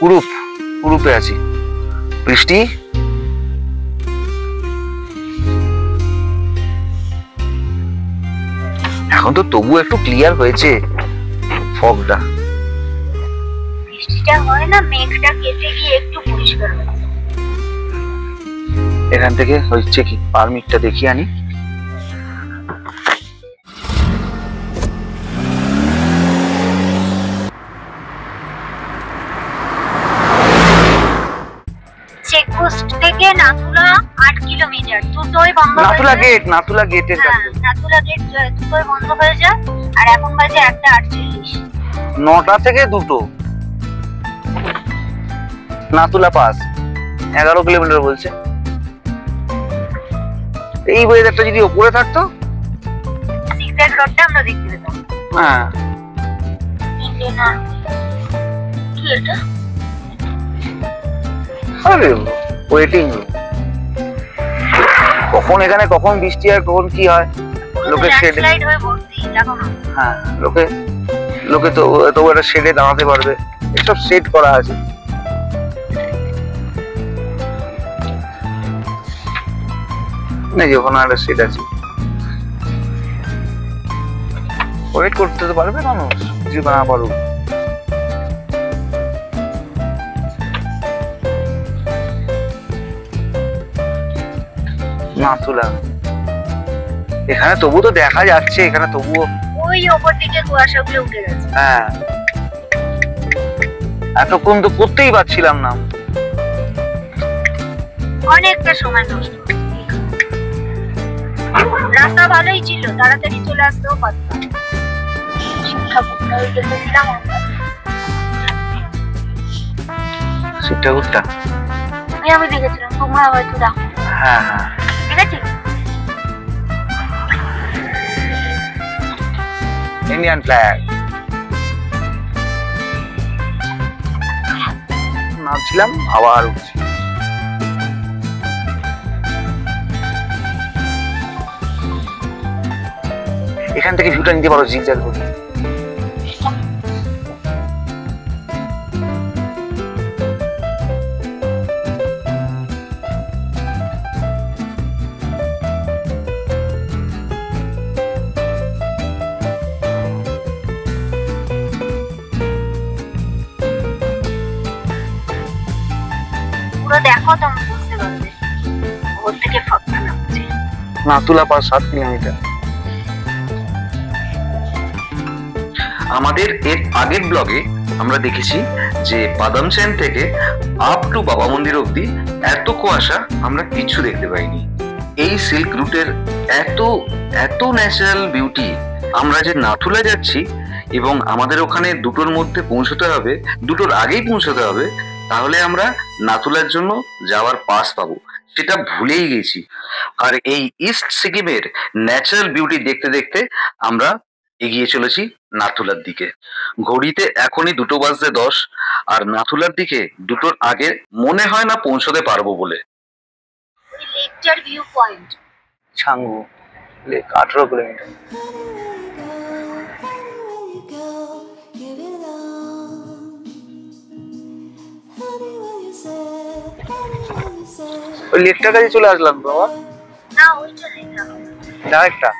কুরুপে আছি। বৃষ্টি এখন তো তবু একটু ক্লিয়ার হয়েছে ফগটা। বৃষ্টিটা হয় না, মেঘটা কেটে গিয়ে একটু পরিষ্কার হয়েছে। এখান থেকে হচ্ছে কি পারমিটটা দেখিয়ে আনি। চেকপোস্ট থেকে নাথুলা 8 কিলোমিটার, দুটোই বন্ধ। নাথুলা গেটের কাছে। নাথুলা গেট দুটোই বন্ধ হয়ে যায়। আর এখন বাজে 1:48। 9টা থেকে 2টো। নাথুলা পাস 11 কিলোমিটার বলছে। এই ওয়েদারটা যদি উপরে থাকতো, সিক্রেট রোডটা আমরা দেখতে পেতাম। হ্যাঁ ইন্ডিয়ান কি এটা? আরে ওয়েটিং রুম। কখন এখানে কখন বৃষ্টি হয়, কখন কি হয়, লোকে শেডে হ্যাঁ লোকে তো একটা শেডে দাঁড়াতে পারবে। এসব সেট করা আছে। না যে ওখানে একটা সেট আছে, ওয়েট করতে তো পারবে মানুষ, কিছু না পারুক। নাথুলা এখানে তবু তো দেখা যাচ্ছে, এখানে তবুও ওই উপর দিকে কুয়াশাগুলো উঠে গেছে। হ্যাঁ এতক্ষণ তো করতেই পারছিলাম না, অনেকটা সময় নষ্ট। রাস্তা ভালোই ছিল, তাড়াতাড়ি চলে আসতেও পারতাম। শিবঠাকুরটা আমি দেখেছিলাম, তোমরা হয়তো দেখো। হ্যাঁ হ্যাঁ ঠিক আছে। ইন্ডিয়ান ফ্ল্যাগ নামছিলাম, আবার উঠছি। এখান থেকে ভিউটা নিতে পারো জিগজ্যাগ করে। দেখো তুমি বুঝতে পারবে ওর থেকে ফগটা নামছে। Nathula pass 7 kilometre. আমাদের এর আগের ব্লগে আমরা দেখেছি যে বাদামসেন থেকে আপ টু বাবা মন্দির অব্দি এত কুয়াশা আমরা কিছু দেখতে পাইনি। এই সিল্ক রুটের এত ন্যাচারাল বিউটি। আমরা যে নাথুলা যাচ্ছি এবং আমাদের ওখানে 2টোর মধ্যে পৌঁছতে হবে, 2টোর আগেই পৌঁছতে হবে, তাহলে আমরা নাথুলার জন্য যাওয়ার পাস পাবো, সেটা ভুলেই গেছি। আর এই ইস্ট সিকিমের ন্যাচারাল বিউটি দেখতে দেখতে আমরা এগিয়ে চলেছি নাথুলার দিকে। ঘড়িতে এখনই 2:10 আর নাথুলার দিকে 2টোর আগে মনে হয় না পৌঁছতে পারবো বলে। ওই লেকটার viewpoint Changu lake 18 kilometre. ওই লেকটার কাছে চলে আসলাম বাবা। না ওইটা না, আরেকটা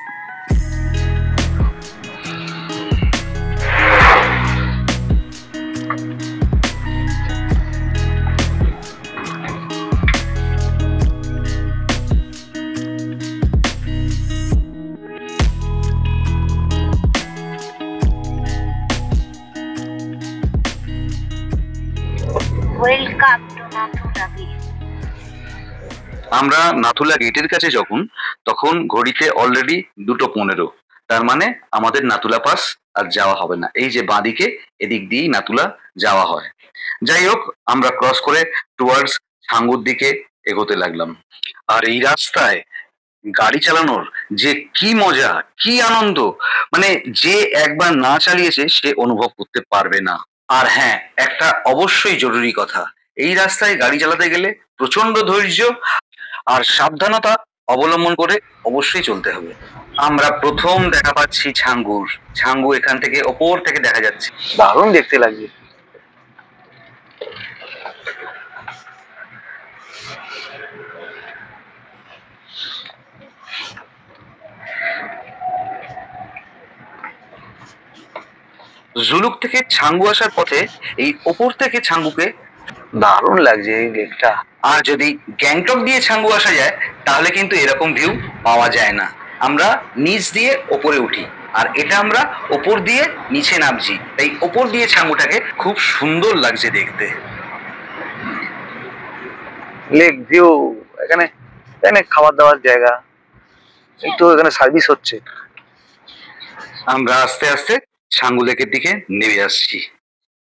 ওয়েলকাম টু নাথুলা গেট। আমরা নাথুলা গেটের কাছে তখন ঘড়িতে অলরেডি 2:15। তার মানে আমাদের নাথুলা পাস আর যাওয়া হবে না। এই যে বাঁদিকে এদিক দিয়েই নাথুলা যাওয়া হয়। যাই হোক, আমরা ক্রস করে টুয়ার্ডস ছাঙ্গুর দিকে এগোতে লাগলাম। আর এই রাস্তায় গাড়ি চালানোর যে কি মজা, কি আনন্দ, মানে যে একবার না চালিয়েছে সে অনুভব করতে পারবে না। আর হ্যাঁ, একটা অবশ্যই জরুরি কথা, এই রাস্তায় গাড়ি চালাতে গেলে প্রচন্ড ধৈর্য আর সাবধানতা অবলম্বন করে অবশ্যই চলতে হবে। আমরা প্রথম দেখা পাচ্ছি ছাঙ্গু এখান থেকে ওপর থেকে দেখা যাচ্ছে, দারুণ দেখতে লাগছে। জুলুক থেকে ছাঙ্গু আসার পথে এই ওপর থেকে ছাঙ্গুকে দারুণ লাগছে এই লেকটা। আর যদি গ্যাংটক দিয়ে ছাঙ্গু আসা যায় তাহলে কিন্তু এরকম ভিউ পাওয়া যায় না। আমরা নিচ দিয়ে ওপরে উঠি, আর এটা আমরা ওপর দিয়ে নিচে নামছি, তাই ওপর দিয়ে ছাঙ্গুটাকে খুব সুন্দর লাগছে দেখতে। লেক ভিউ, এখানে এখানে খাবার দাবার জায়গা, এই তো এখানে সার্ভিস হচ্ছে। আমরা আস্তে আস্তে ছাঙ্গু লেকের দিকে নেমে আসছি।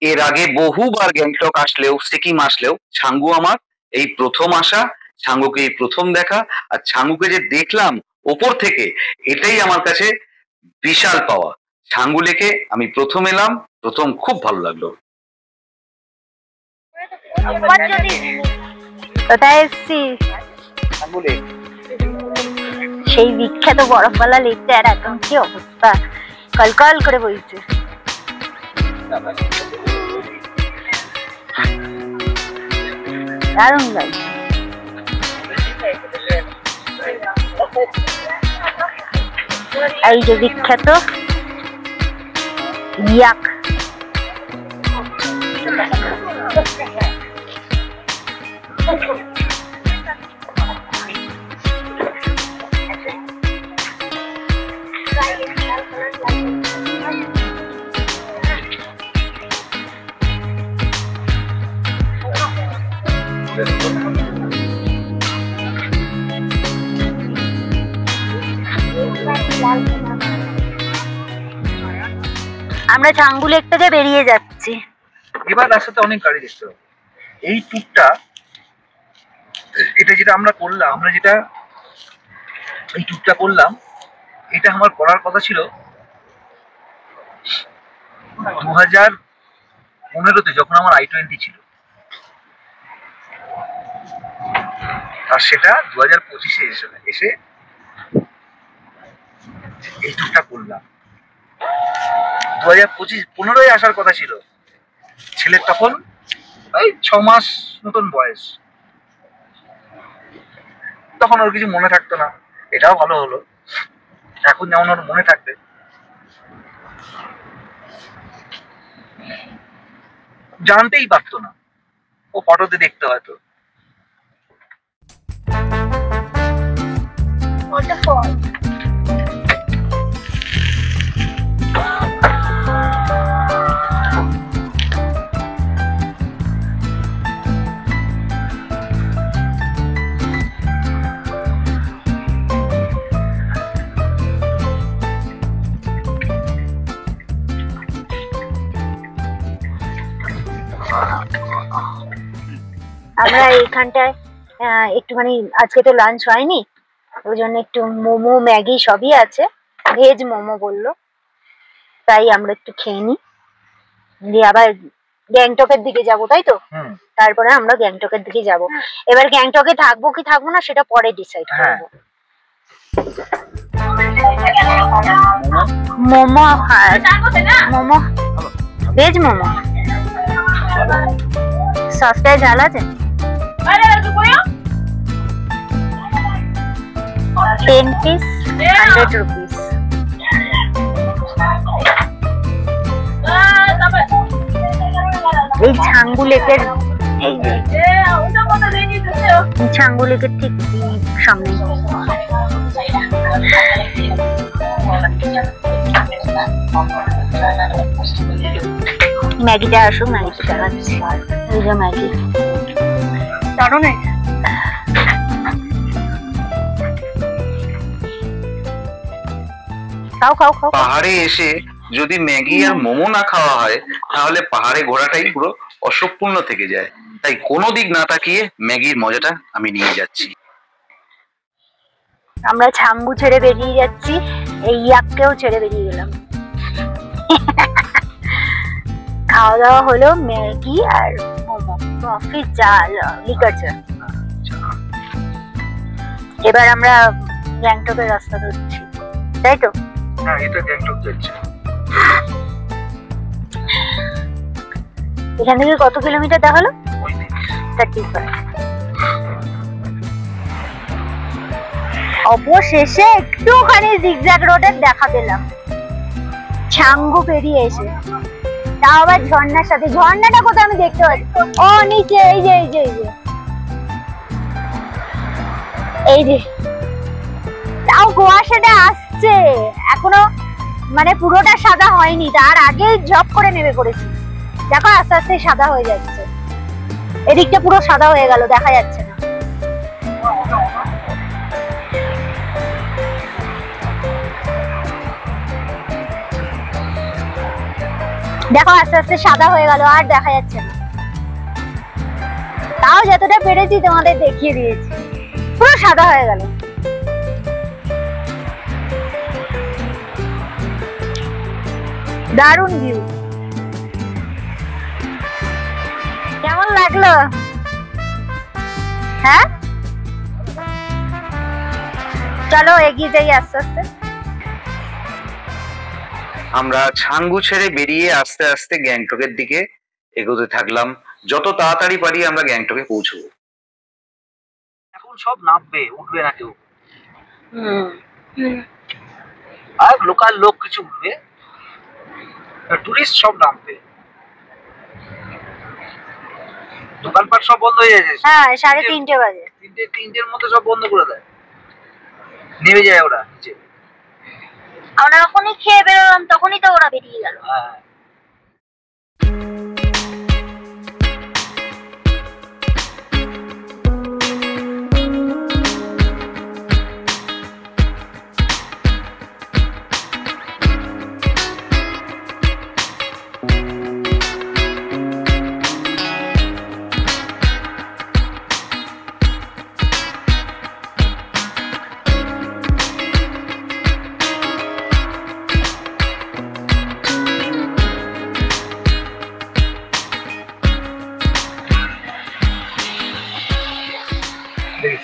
এর আগে বহুবার গ্যাংটক আসলেও, সিকিম আসলেও ছাঙ্গু আমার এই প্রথম আসা, ছাঙ্গুকে এই প্রথম দেখা। আর ছাঙ্গুকে যে দেখলাম ওপর থেকে, এটাই আমার কাছে বিশাল পাওয়া। ছাঙ্গু লেকে আমি প্রথম এলাম, প্রথম খুব ভালো লাগলো। কোথায় এসছি? ছাঙ্গু লেক, সেই বিখ্যাত বরফওয়ালা লেকটা, আর এখন কি অবস্থা, কলকল করে বইছে। দারুণ লাগছে। এই যে বিখ্যাত ইয়াক, আমরা ছাঙ্গু লেক থেকে বেরিয়ে যাচ্ছি। এবার রাস্তাতে অনেক গাড়ি দেখতে হবে। এই ট্যুরটা, এটা যেটা আমরা করলাম, আমরা যেটা এই ট্যুরটা করলাম, এটা আমার করার কথা ছিল 2015-তে, যখন আমার i20 ছিল। আর সেটা 2025-এ এসে এই ট্যুরটা করলাম। 2015-এ আসার কথা ছিল। ছেলের তখন ওই 6 মাস মতন বয়স, তখন ওর কিছু মনে থাকতো না। এটাও ভালো হলো, এখন যেমন ওর মনে থাকবে। জানতেই পারতো না, ও ফটোতে দেখতে হয়তো। আমরা এইখানটায় একটুখানি, আজকে তো লাঞ্চ হয়নি, ওই জন্য একটু মোমো, ম্যাগি সবই আছে। ভেজ মোমো বললো, তাই আমরা একটু খেয়ে নিই, দিয়ে আবার গ্যাংটকের দিকে যাবো, তাই তো? তারপরে আমরা গ্যাংটকের দিকে যাব। এবার গ্যাংটকে থাকবো কি থাকবো না সেটা পরে ডিসাইড করবো। মোমো, মোমো, ভেজ মোমো, সসটায় ঝাল আছে। 10 piece 100 rupees। এই ছাঙ্গু লেকের, এই ছাঙ্গু লেকের ঠিক সামনে ম্যাগিটা আসুক, ম্যাগিটা চালাচ্ছি। এই যে ম্যাগি দারুণ। খাও খাও খাও। পাহাড়ে এসে যদি ম্যাগি আর মোমো না খাওয়া হয় তাহলে পাহাড়ে ঘোরাটাই পুরো অসম্পূর্ণ থেকে যায়। তাই কোনো দিক না তাকিয়ে ম্যাগির মজাটা আমি নিয়ে যাচ্ছি। আমরা ছাঙ্গু ছেড়ে বেরিয়ে যাচ্ছি, এই ইয়াককেও ছেড়ে বেরিয়ে গেলাম। খাওয়া দাওয়া হলো ম্যাগি আর মোমো, কফি, চা, লিকার চা। এবার আমরা গ্যাংটকের রাস্তা ধরছি, তাই তো? হ্যাঁ, এটা গ্যাংটক যাচ্ছে। এখান থেকে কত কিলোমিটার দেখালো? 35। অবশেষে একটুখানি জিগজ্যাগ রোডের দেখা পেলাম ছাঙ্গু পেরিয়ে এসে। তাও আবার ঝর্ণার সাথে। ঝর্ণাটা কোথায় আমি দেখতে পাচ্ছি? ও নিচে, এই যে এই যে এই যে এই যে, তাও কুয়াশাটা আসছে এখনো, মানে পুরোটা সাদা হয়নি, তার আগে ঝপ করে নেমে পড়েছি। দেখো আস্তে আস্তে সাদা হয়ে যাচ্ছে, এদিকটা পুরো সাদা হয়ে গেল, দেখা যাচ্ছে না। দেখো আস্তে আস্তে সাদা হয়ে গেল, আর দেখা যাচ্ছে না। তাও যতটা পেরেছি তোমাদের দেখিয়ে দিয়েছি, পুরো সাদা হয়ে গেল। দারুণ ভিউ, কেমন লাগলো? হ্যাঁ, চলো এগিয়ে যাই আস্তে আস্তে। আমরা ছাঙ্গু ছেড়ে বেরিয়ে আস্তে আস্তে গ্যাংটকের দিকে এগোতে থাকলাম। যত তাড়াতাড়ি পারি আমরা গ্যাংটকে পৌঁছবো। এখন সব নামবে, উঠবে না কেউ। আর লোকাল লোক কিছু উঠবে, টুরিস্ট সব নামবে। দোকানপাট সব বন্ধ হয়ে যাচ্ছে। হ্যাঁ, 3:30 বাজে। তিনটের মধ্যে সব বন্ধ করে দেয়, নেমে যায় ওরা নিচে। আমরা যখনই খেয়ে বেরোলাম তখনই তো ওরা বেরিয়ে গেল। হ্যাঁ,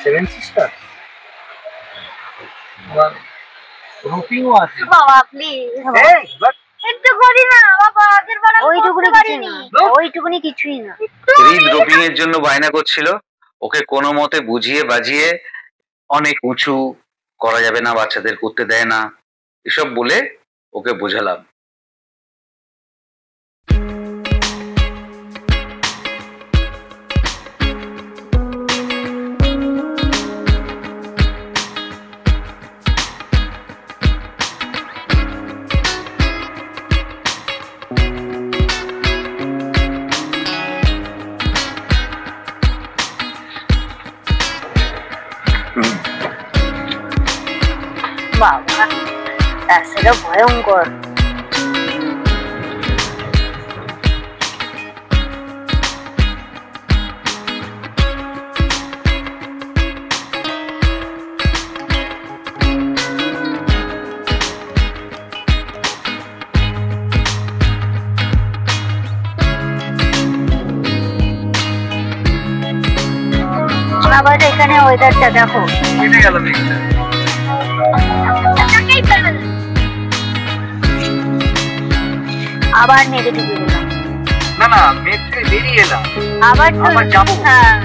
সেভেন সিস্টার রুপিংও আছে। বাবা প্লিজ, একটু করি না বাবা, আগের বার ওইটুকুনি কিছুই না, ওইটুকুনি কিছুই না। রিদ রোপিং এর জন্য বায়না করছিল, ওকে কোনো মতে বুঝিয়ে বাজিয়ে, অনেক উঁচু করা যাবে না, বাচ্চাদের করতে দেয় না, এসব বলে ওকে বোঝালাম। বাবা রাস্তাটা ভয়ঙ্কর। আবার এখানে ওয়েদারটা দেখো, কেটে গেল মেঘটা। আবার নেগেটিভ এলাম। না না, মেঘ থেকে বেরিয়ে এলাম, আবার আবার যাবো। হ্যাঁ,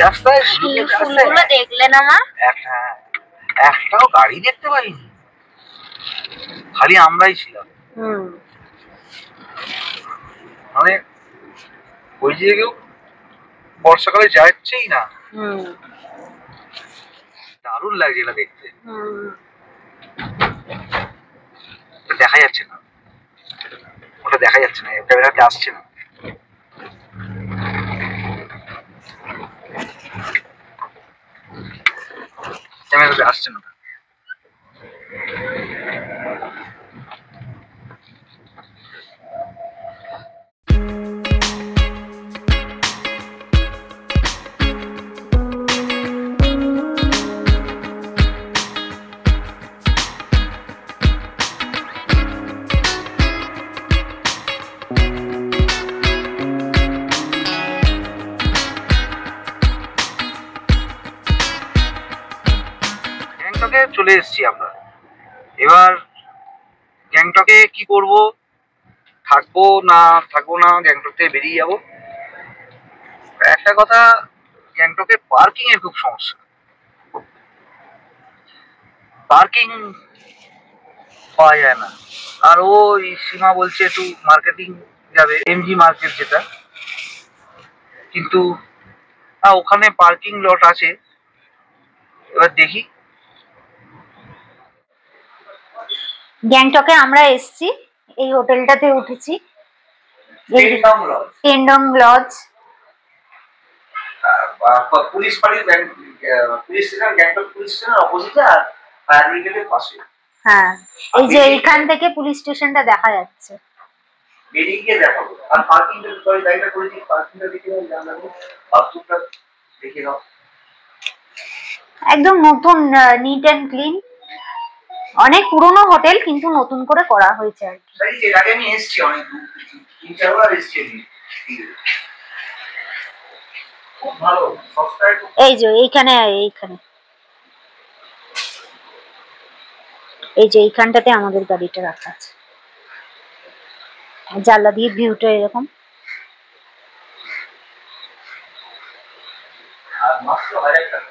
রাস্তায় ফুলগুলো দেখলে না মা? একটাও গাড়ি দেখতে পাইনি, খালি আমরাই ছিলাম। মানে ওই যে কেউ বর্ষাকালে যাচ্ছেই না। দারুণ লাগছে এটা দেখতে। দেখা যাচ্ছে না, ওটা দেখা যাচ্ছে না, ক্যামেরাতে আসছে না। ক্যামেরাতে আসছে না। এসেছি আমরা। এবার গ্যাংটকে কি করব, থাকবো না গ্যাংটক থেকে বেরিয়ে যাব। একটা কথা, গ্যাংটকে পার্কিং এর খুব সমস্যা। পার্কিং পাওয়া যায় না। আর ওই সীমা বলছে একটু মার্কেটিং যাবে, এমজি মার্কেট যেটা, কিন্তু ওখানে পার্কিং লট আছে। এবার দেখি। গ্যাংটকে আমরা এসেছি, এই হোটেলটাতে উঠেছি, টেন্ডং লজ। পুলিশ ফাঁড়ি, পুলিশ স্টেশন, গ্যাংটক পুলিশ স্টেশনের অপোজিটে আর ফায়ার ব্রিগেডের পাশে। হ্যাঁ, এই যে এইখান থেকে পুলিশ স্টেশনটা দেখা যাচ্ছে। বেরিয়ে গিয়ে দেখাবো। আর পার্কিংটা গাড়িটা করেছি, পার্কিংটা দেখে নাও, জানাবো বাথরুমটা দেখে নাও। একদম নতুন, নিট অ্যান্ড ক্লিন। অনেক পুরনো হোটেল, কিন্তু নতুন করে করা হয়েছে আর কি। এর আগে আমি এসেছি অনেক দূর, 3-4 বার এসেছি। খুব ভালো, সস্তায়। এই যে এইখানে এই যে এইখানটাতে আমাদের গাড়িটা রাখা আছে। জানলা দিয়ে ভিউটা এরকম। আর মাত্র 1000 টাকা।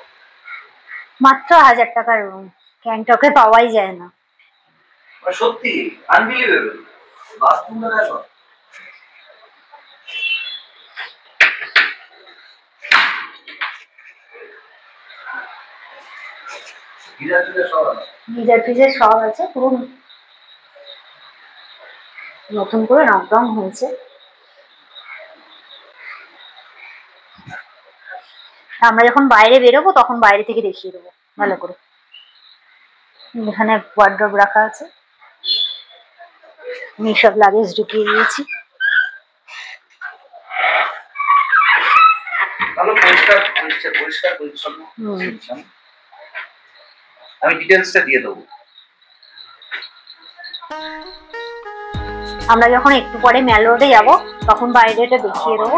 মাত্র 1000 টাকার রুম গ্যাংটকে পাওয়াই যায় না। সত্যি আনবিলিভেবল। বাথরুমটা দেখো। গিজার ফিজার সব আছে, পুরো নতুন করে রং হয়েছে। আমরা যখন বাইরে বেরোবো তখন বাইরে থেকে দেখিয়ে দেবো ভালো করে। এখানে ওয়ার্ড্রব রাখা আছে, আমি সব লাগেজ ঢুকিয়ে দিয়েছি। ভালো পরিষ্কার পরিচ্ছন্ন। আমি ডিটেইলসটা দিয়ে দেবো। আমরা যখন একটু পরে ম্যাল রোডে যাব তখন বাইরেটা দেখিয়ে দেবো।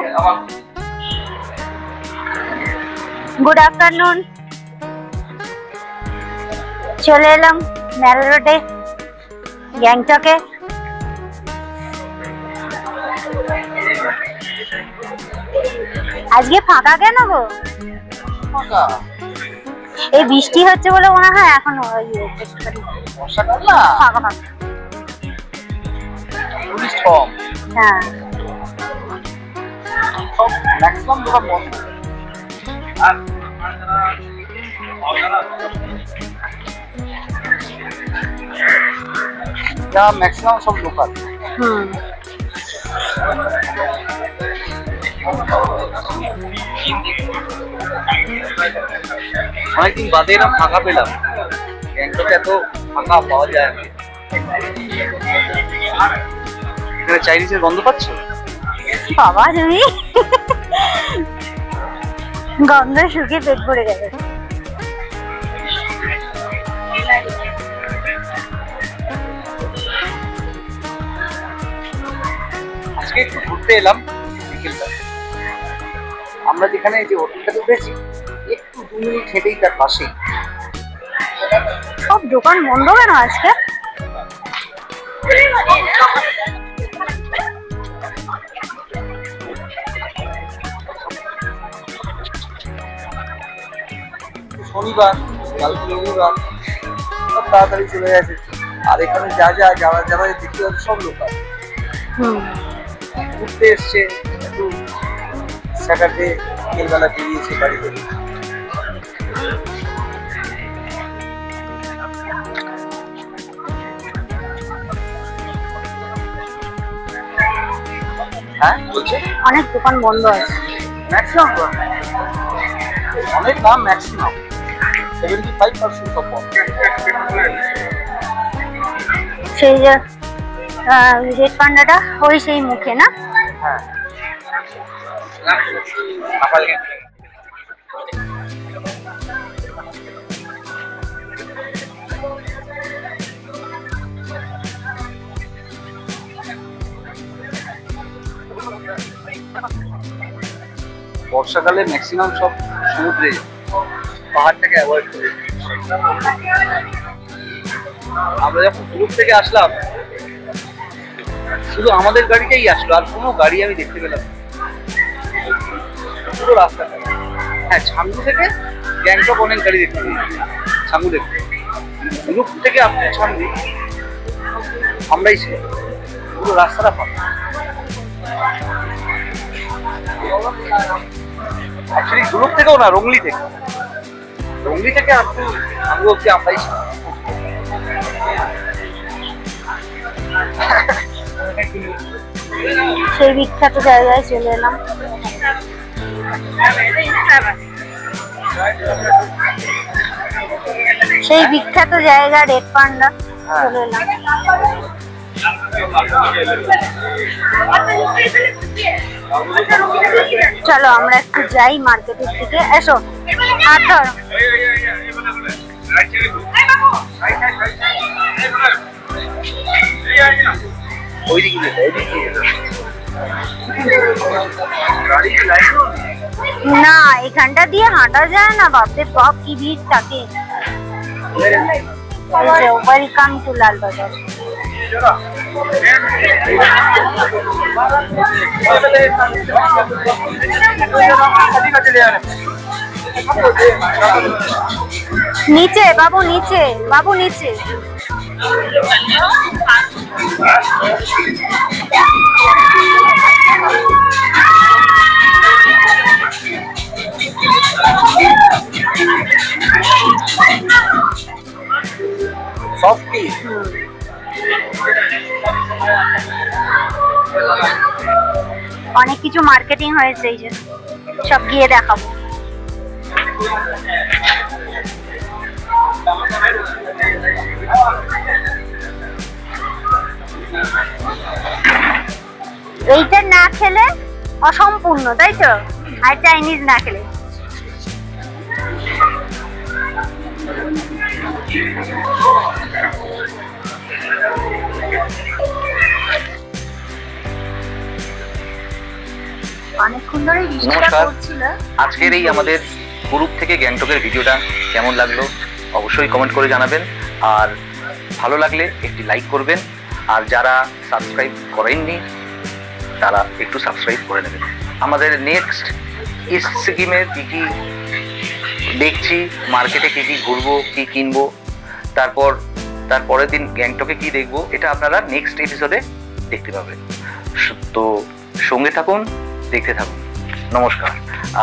গুড আফটারনুন, চলে এলাম ম্যাল রোডে গ্যাংটকে। আজকে ফাঁকা কেন গো? এই বৃষ্টি হচ্ছে বলে মনে হয় এখন বর্ষাকাল না, ফাঁকা ফাঁকা। টুরিস্ট কম। হ্যাঁ, সব ম্যাক্সিমাম দোকান বন্ধ। আর ম্যাক্সিমাম সব লোকাল। অনেকদিন বাদে এরকম ফাঁকা পেলাম। গ্যাংটকে এত ফাঁকা পাওয়া যায় না। এখানে চাইনিজের গন্ধ পাচ্ছ? বাবা তুমি গন্ধ শুকিয়ে পেট ভরে গেছে। আজকে একটু ঘুরতে এলাম বিকেলটা। আমরা যেখানে যে হোটেলটাতে উঠেছি একটু 2 মিনিট হেঁটেই তার পাশেই। সব দোকান বন্ধ কেন আজকে? শনিবার, কালকে রবিবার, সব তাড়াতাড়ি চলে গেছে। আর এখানে যারা দেখতে যাচ্ছে সব লোকাল। ঘুরতে এসছে, একটু স্যাটারডে বিকেলবেলা বেরিয়েছে বাড়ি থেকে। হ্যাঁ বলছে অনেক দোকান বন্ধ আছে। ম্যাক্সিমাম অনেক দাম, ম্যাক্সিমাম 75% সব বন্ধ। সেই যে রেড পান্ডাটা ওই সেই মুখে না? হ্যাঁ। বর্ষাকালে ম্যাক্সিমাম সব সমুদ্রে, পাহাড়টাকে অ্যাভয়েড করে। আমরা যখন গ্রুপ থেকে আসলাম শুধু আমাদের গাড়িটাই আসলো, আর কোনো গাড়ি আমি দেখতে পেলাম না। পুরো রাস্তাটা। হ্যাঁ, ছাঙ্গু থেকে গ্যাংটক অনেক গাড়ি দেখতে পেয়েছি, ছাঙ্গু দেখতে। গ্রুপ থেকে আপনি ছাঙ্গু আমরাই ছিলাম, পুরো রাস্তাটা ফাঁকা। অ্যাকচুয়ালি গ্রুপ থেকেও না, রংলি থেকে আপনি ছাঙ্গু অব্দি আমরাই ছিলাম। সেই বিখ্যাত জায়গায় চলে এলাম। সেই বিখ্যাত জায়গা রেড পান্ডা চলে এলাম। চলো আমরা একটু যাই মার্কেটের দিকে। এসো, হাত ধরো। না, এখানটা দিয়ে হাঁটা যায় না, বাপরে বাপ কি ভিড় থাকে। Welcome to Lalbazar. নিচে বাবু, নিচে বাবু, নিচে। অনেক কিছু মার্কেটিং হয়েছে, এই যে সব গিয়ে দেখাবো। এইটা না খেলে অসম্পূর্ণ, তাই তো? আর চাইনিজ না খেলে। অনেকক্ষণ ধরে বৃষ্টিটা পড়ছিল। আজকের এই আমাদের গ্রুপ থেকে গ্যাংটকের ভিডিওটা কেমন লাগলো অবশ্যই কমেন্ট করে জানাবেন, আর ভালো লাগলে একটি লাইক করবেন, আর যারা সাবস্ক্রাইব করেননি তারা একটু সাবস্ক্রাইব করে নেবেন। আমাদের নেক্সট সিকিমের কী কী দেখছি, মার্কেটে কী কী ঘুরবো, কী কিনবো, তারপরের দিন গ্যাংটকে কি দেখবো, এটা আপনারা নেক্সট এপিসোডে দেখতে পাবেন। তো সঙ্গে থাকুন, দেখতে থাকুন। নমস্কার।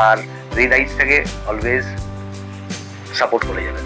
আর রিলাইজটাকে অলওয়েজ সাপোর্ট করে যাবেন।